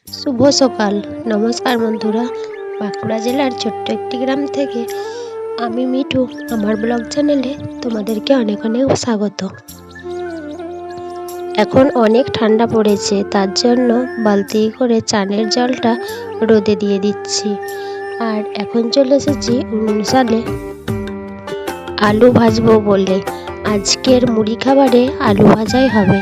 শুভ সকাল। নমস্কার বন্ধুরা, বাঁকুড়া জেলার ছোট্ট একটি গ্রাম থেকে আমি মিঠু আমার ব্লগ চ্যানেলে তোমাদেরকে অনেক অনেক স্বাগত। এখন অনেক ঠান্ডা পড়েছে, তার জন্য বালতি করে চানের জলটা রোদে দিয়ে দিচ্ছি। আর এখন চলে এসেছি উনুন সালে আলু ভাজবো বলে। আজকের মুড়ি খাবারে আলু ভাজাই হবে।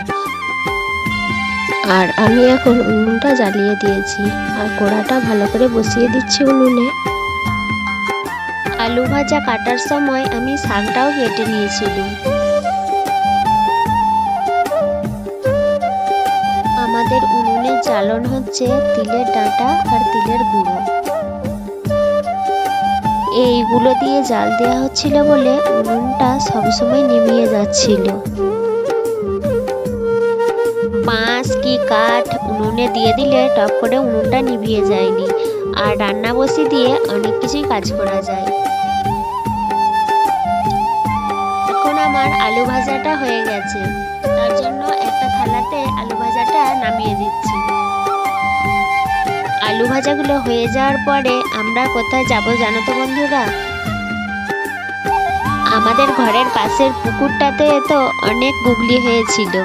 আর আমি এখন উনুনটা জ্বালিয়ে দিয়েছি আর কড়াটা ভালো করে বসিয়ে দিচ্ছি উনুনে। আলু ভাজা কাটার সময় আমি শাকটাও কেটে নিয়েছিলাম। আমাদের উনুনের জ্বালন হচ্ছে তিলের ডাঁটা আর তিলের গুঁড়ো। এইগুলো দিয়ে জাল দেওয়া হচ্ছিল বলে উনুনটা সবসময় নিভিয়ে যাচ্ছিল। বাঁশ কি কাঠ উনুনে দিয়ে দিলে টপ করে উনুনটা নিভিয়ে যায়নি। আর রান্না বসি দিয়ে অনেক কিছুই কাজ করা যায়। এখন আমার আলু ভাজাটা হয়ে গেছে, তার জন্য একটা থালাতে আলু ভাজাটা নামিয়ে দিচ্ছি। আলু ভাজাগুলো হয়ে যাওয়ার পরে আমরা কোথায় যাব জানো তো বন্ধুরা? আমাদের ঘরের পাশের পুকুরটাতে তো অনেক গুগলি হয়েছিল,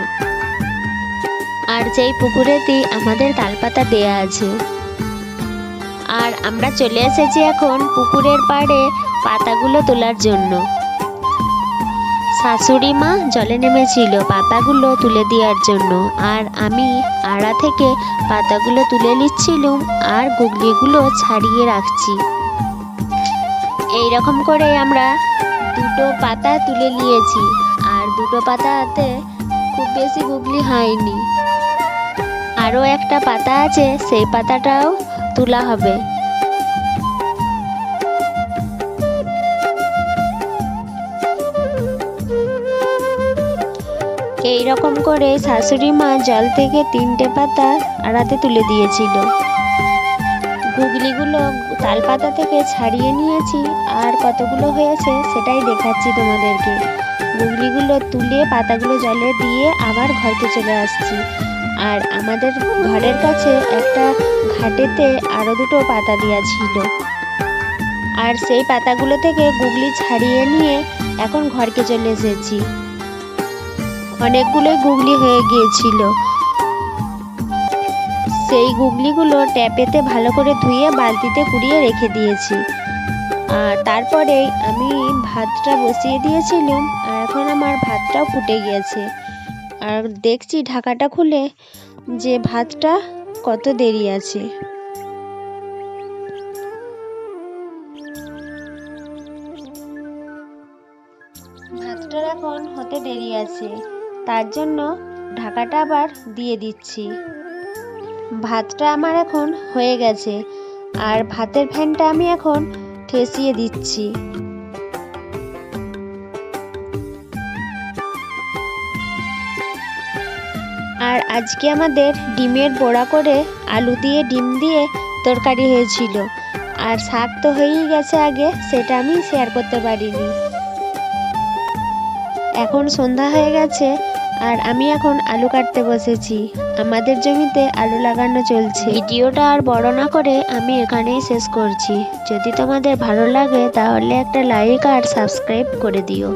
আর যেই পুকুরেতেই আমাদের তালপাতা দেয়া আছে। আর আমরা চলে এসেছি এখন পুকুরের পাড়ে পাতাগুলো তোলার জন্য। শাশুড়ি মা জলে নেমেছিল পাতাগুলো তুলে দেওয়ার জন্য, আর আমি আড়া থেকে পাতাগুলো তুলে নিচ্ছিলাম আর গুগলিগুলো ছাড়িয়ে রাখছি। এইরকম করে আমরা দুটো পাতা তুলে নিয়েছি, আর দুটো পাতাতে খুব বেশি গুগলি হয়নি। আরও একটা পাতা আছে, সেই পাতাটাও তোলা হবে। এইরকম করে শাশুড়ি মা জল থেকে 3টে পাতা আড়াতে তুলে দিয়েছিল। গুগলিগুলো তালপাতা থেকে ছাড়িয়ে নিয়েছি, আর কতগুলো হয়েছে সেটাই দেখাচ্ছি তোমাদেরকে। গুগলিগুলো তুলে পাতাগুলো জলে দিয়ে আবার ঘরকে চলে আসছি। আর আমাদের ঘরের কাছে একটা ঘাটেতে আরও দুটো পাতা দেওয়া ছিল, আর সেই পাতাগুলো থেকে গুগলি ছাড়িয়ে নিয়ে এখন ঘরকে চলে এসেছি। অনেকগুলোই গুগলি হয়ে গিয়েছিল। সেই গুগলিগুলো ট্যাপেতে ভালো করে ধুয়ে বালতিতে কুড়িয়ে রেখে দিয়েছি। আর তারপরে আমি ভাতটা বসিয়ে দিয়েছিলাম, আর এখন আমার ভাতটাও ফুটে গিয়েছে। আর দেখছি ঢাকাটা খুলে যে ভাতটা কত দেরি আছে। ভাতটার এখন হতে দেরি আছে, তার জন্য ঢাকাটা আবার দিয়ে দিচ্ছি। ভাতটা আমার এখন হয়ে গেছে, আর ভাতের ফ্যানটা আমি এখন ঠেসিয়ে দিচ্ছি। আর আজকে আমাদের ডিমের বড়া করে আলু দিয়ে ডিম দিয়ে তরকারি হয়েছিল। আর শাক তো হয়েই গেছে আগে, সেটা আমি শেয়ার করতে পারিনি। এখন সন্ধ্যা হয়ে গেছে, আর আমি এখন আলু কাটতে বসেছি। আমাদের জমিতে আলু লাগানো চলছে। ভিডিওটা আর বড় না করে আমি এখানেই শেষ করছি। যদি তোমাদের ভালো লাগে তাহলে একটা লাইক আর সাবস্ক্রাইব করে দিও।